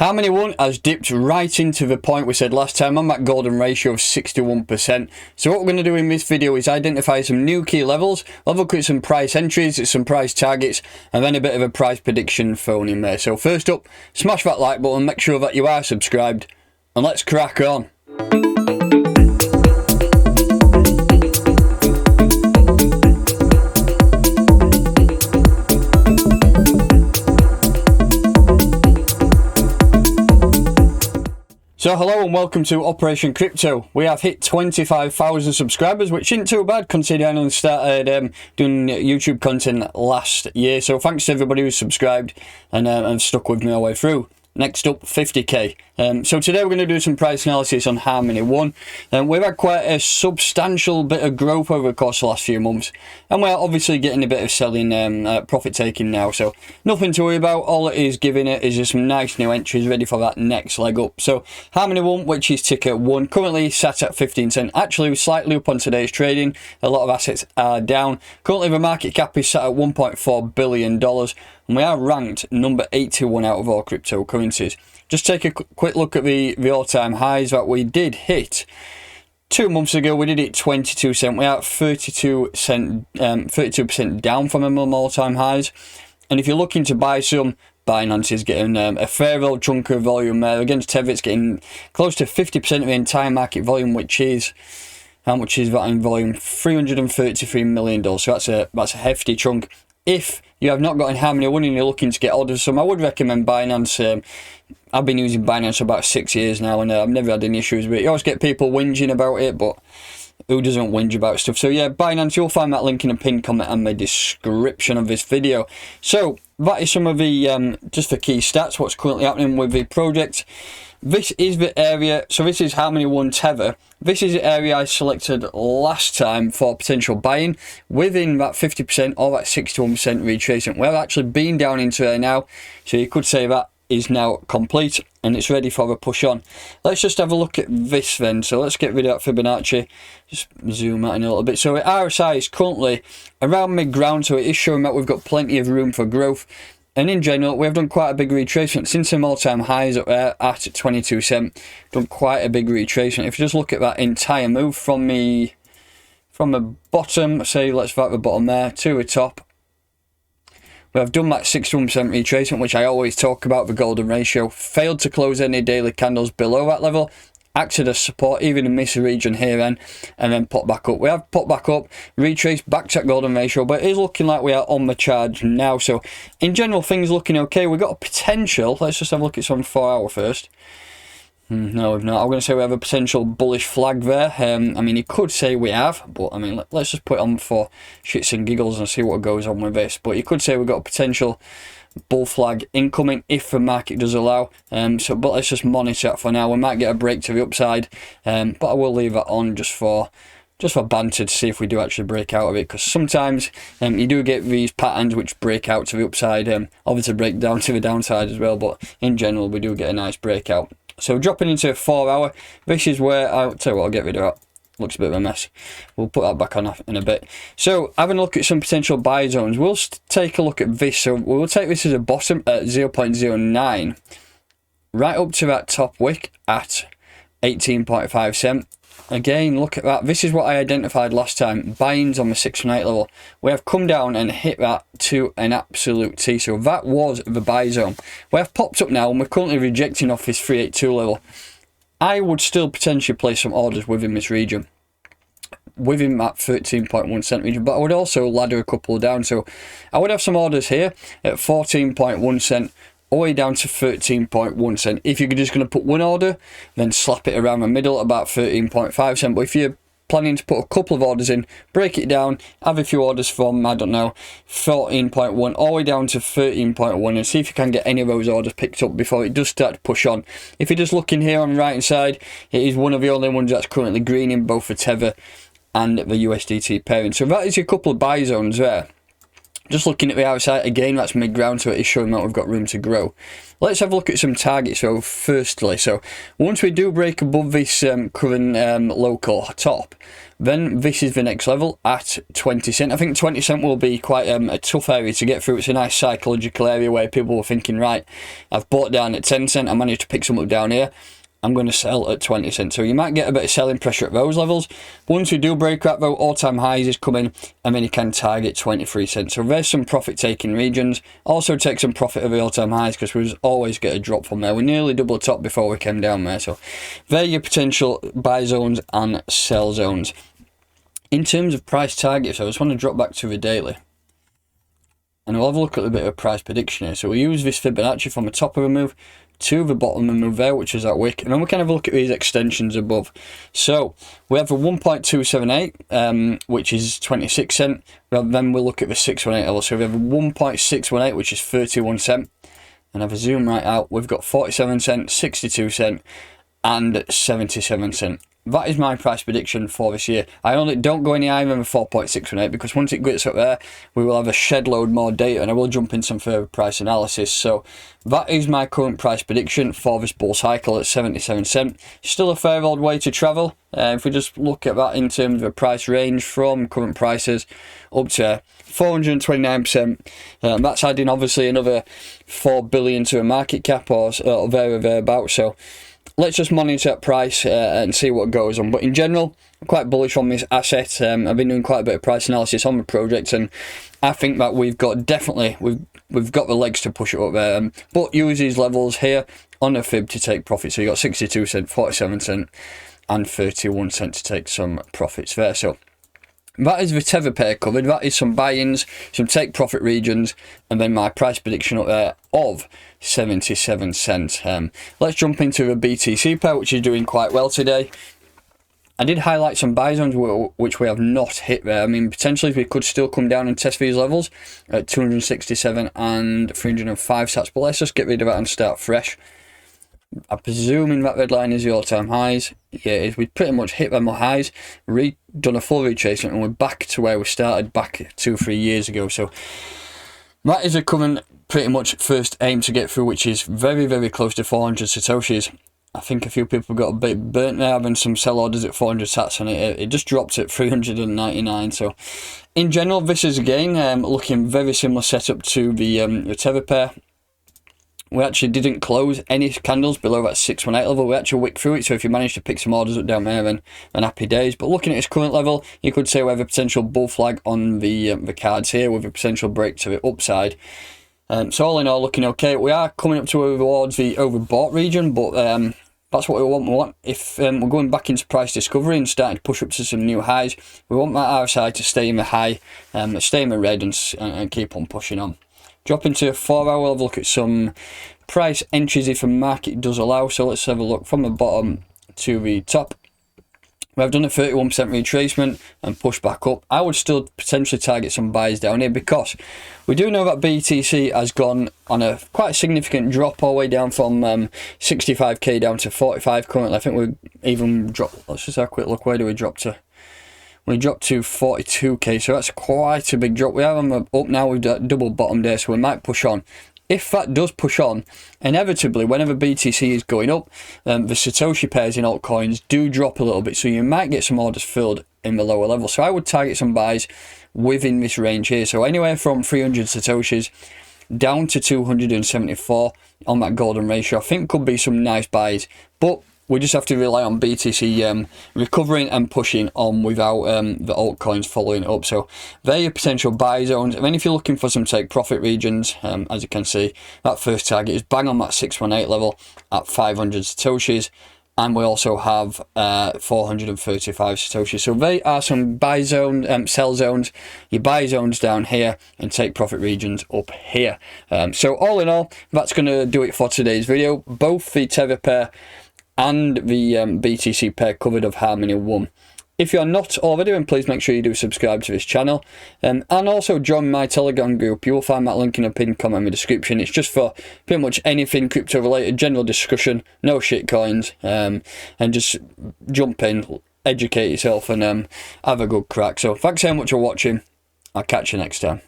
Harmony One has dipped right into the point we said last time on that golden ratio of 61%. So what we're going to do in this video is identify some new key levels, have a look at some price entries, some price targets, and then a bit of a price prediction thrown in there. So first up, smash that like button, make sure that you are subscribed, and let's crack on. So hello and welcome to Operation Crypto. We have hit 25,000 subscribers, which isn't too bad considering I only started doing YouTube content last year. So thanks to everybody who's subscribed and stuck with me all the way through. Next up, 50k. So today we're going to do some price analysis on Harmony One. We've had quite a substantial bit of growth over the course of the last few months, and we're obviously getting a bit of selling, profit taking now, so nothing to worry about. All it is giving it is just some nice new entries ready for that next leg up. So Harmony One, which is ticker 1, currently sat at 15 cents, actually slightly up on today's trading. A lot of assets are down. Currently the market cap is sat at $1.4 billion, and we are ranked number 81 out of all cryptocurrencies. Just take a quick look at the all-time highs that we did hit 2 months ago. We did hit 22 cents. We are at 32% down from them all-time highs. And if you're looking to buy some, Binance is getting a fair old chunk of volume there. Against Tether, it's getting close to 50% of the entire market volume, which is, how much is that in volume? $333 million. So that's a hefty chunk. If you have not got in Harmony One and you're looking to get orders some, I would recommend Binance. I've been using Binance for about 6 years now, and I've never had any issues with it. You always get people whinging about it, but who doesn't whinge about stuff? So yeah, Binance, you'll find that link in a pinned comment and the description of this video. So that is some of the, just the key stats, what's currently happening with the project. This is the area, so this is Harmony One Tether. This is the area I selected last time for potential buying within that 50% or that 61% retracement. We're actually been down into there now, so you could say that is now complete and it's ready for a push on. Let's just have a look at this then. So let's get rid of that Fibonacci, just zoom out in a little bit. So RSI is currently around mid-ground, so it is showing that we've got plenty of room for growth. And in general, we've done quite a big retracement since some all-time highs up there at 22 cents. Done quite a big retracement. If you just look at that entire move from the bottom, say let's start at the bottom there to the top, we have done that 61% retracement, which I always talk about, the golden ratio. Failed to close any daily candles below that level. Acted as support even in this region here and then pop back up. We have popped back up, retraced back to that golden ratio, but it is looking like we are on the charge now. So in general, things looking okay. We've got a potential. Let's just have a look at some 4 hour first. No, we've not. I'm going to say we have a potential bullish flag there. I mean, you could say we have, but I mean, let's just put it on for shits and giggles and see what goes on with this. But you could say we've got a potential bull flag incoming if the market does allow. But let's just monitor that for now. We might get a break to the upside, but I will leave that on just for banter to see if we do actually break out of it, because sometimes you do get these patterns which break out to the upside, obviously break down to the downside as well, but in general we do get a nice breakout. So dropping into a 4 hour, this is where I'll tell you what, I'll get rid of that. Looks a bit of a mess. We'll put that back on in a bit. So having a look at some potential buy zones, we'll take a look at this. So we'll take this as a bottom at 0.09, right up to that top wick at 18.5 cents. Again, look at that. This is what I identified last time. Buyings on the 618 level. We have come down and hit that to an absolute T. So that was the buy zone. We have popped up now and we're currently rejecting off this 382 level. I would still potentially place some orders within this region, within that 13.1 cent region, but I would also ladder a couple down. So I would have some orders here at 14.1 cent. All the way down to 13.1 cent. If you're just going to put one order, then slap it around the middle at about 13.5 cent. But if you're planning to put a couple of orders in, break it down, have a few orders from, I don't know, 14.1 all the way down to 13.1 and see if you can get any of those orders picked up before it does start to push on. If you're just looking here on the right hand side, it is one of the only ones that's currently green in both the Tether and the USDT pairing. So that is your couple of buy zones there. Just looking at the outside, again, that's mid-ground, so it is showing that we've got room to grow. Let's have a look at some targets. So firstly, once we do break above this current local top, then this is the next level at 20 cent. I think 20 cent will be quite a tough area to get through. It's a nice psychological area where people were thinking, right, I've bought down at 10 cent, I managed to pick some up down here, I'm going to sell at 20 cents. So you might get a bit of selling pressure at those levels. Once we do break that though, all-time highs is coming, and then you can target 23 cents. So there's some profit-taking regions. Also take some profit of the all-time highs, because we always get a drop from there. We nearly double top before we came down there. So there are your potential buy zones and sell zones. In terms of price targets, I just want to drop back to the daily. And we'll have a look at a bit of a price prediction here. So we use this Fibonacci from the top of a move to the bottom of the move there, which is that wick, and then we can have a look at these extensions above. So we have a 1.278, which is 26 cent. Then we'll look at the 618 level. So we have a 1.618, which is 31 cent. And if I zoom right out, we've got 47 cent, 62 cent, and 77 cent. That is my price prediction for this year. I don't go any higher than the 4.618, because once it gets up there, we will have a shed load more data, and I will jump in some further price analysis. So that is my current price prediction for this bull cycle at 77 cent. Still a fair old way to travel. If we just look at that in terms of a price range from current prices up to 429%, that's adding obviously another 4 billion to a market cap or thereabouts. So let's just monitor that price and see what goes on. But in general, I'm quite bullish on this asset. I've been doing quite a bit of price analysis on the project, and I think that we've got we've got the legs to push it up there. But use these levels here on a fib to take profit. So you got 62 cent, 47 cent, and 31 cent to take some profits there. So that is the tether pair covered. That is some buy-ins, some take profit regions, and then my price prediction up there of 77 cents. Let's jump into the BTC pair, which is doing quite well today. I did highlight some buy zones which we have not hit there. I mean, potentially we could still come down and test these levels at 267 and 305 sats, but let's just get rid of that and start fresh. I'm presuming that red line is the all-time highs. Yeah, it is. We pretty much hit them highs, done a full retracement, and we're back to where we started back 2-3 years ago. So that is a current pretty much first aim to get through, which is very, very close to 400 satoshis. I think a few people got a bit burnt now having some sell orders at 400 sats, and it just dropped at 399. So in general, this is again looking very similar setup to the tether pair. We actually didn't close any candles below that 618 level. We actually wicked through it, so if you manage to pick some orders up down there, then happy days. But looking at its current level, you could say we have a potential bull flag on the cards here with a potential break to the upside. So all in all, looking okay. We are coming up towards the overbought region, but that's what we want. If we're going back into price discovery and starting to push up to some new highs, we want that RSI to stay in the high, stay in the red, and keep on pushing on. Drop into a 4 hour, we'll have a look at some price entries if the market does allow. So let's have a look from the bottom to the top. We've done a 31% retracement and push back up. I would still potentially target some buys down here, because we do know that BTC has gone on a quite significant drop all the way down from 65k down to 45 currently. I think we even dropped, let's just have a quick look, where do we drop to? We dropped to 42k, so that's quite a big drop. We are on the up now, we've double bottomed there, so we might push on. If that does push on, inevitably, whenever BTC is going up, the Satoshi pairs in altcoins do drop a little bit, so you might get some orders filled in the lower level. So I would target some buys within this range here. So anywhere from 300 Satoshis down to 274 on that golden ratio, I think could be some nice buys. But we just have to rely on BTC recovering and pushing on without the altcoins following up. So there are your potential buy zones. And then if you're looking for some take profit regions, as you can see, that first target is bang on that 618 level at 500 satoshis. And we also have 435 satoshis. So they are some buy zone, sell zones. Your buy zones down here and take profit regions up here. So all in all, that's going to do it for today's video. Both the tether pair and the BTC pair covered of Harmony 1. If you're not already, then please make sure you do subscribe to this channel, and also join my Telegram group. You will find that link in a pinned comment in the description. It's just for pretty much anything crypto related, general discussion, no shit coins, and just jump in, educate yourself, and have a good crack. So thanks so much for watching. I'll catch you next time.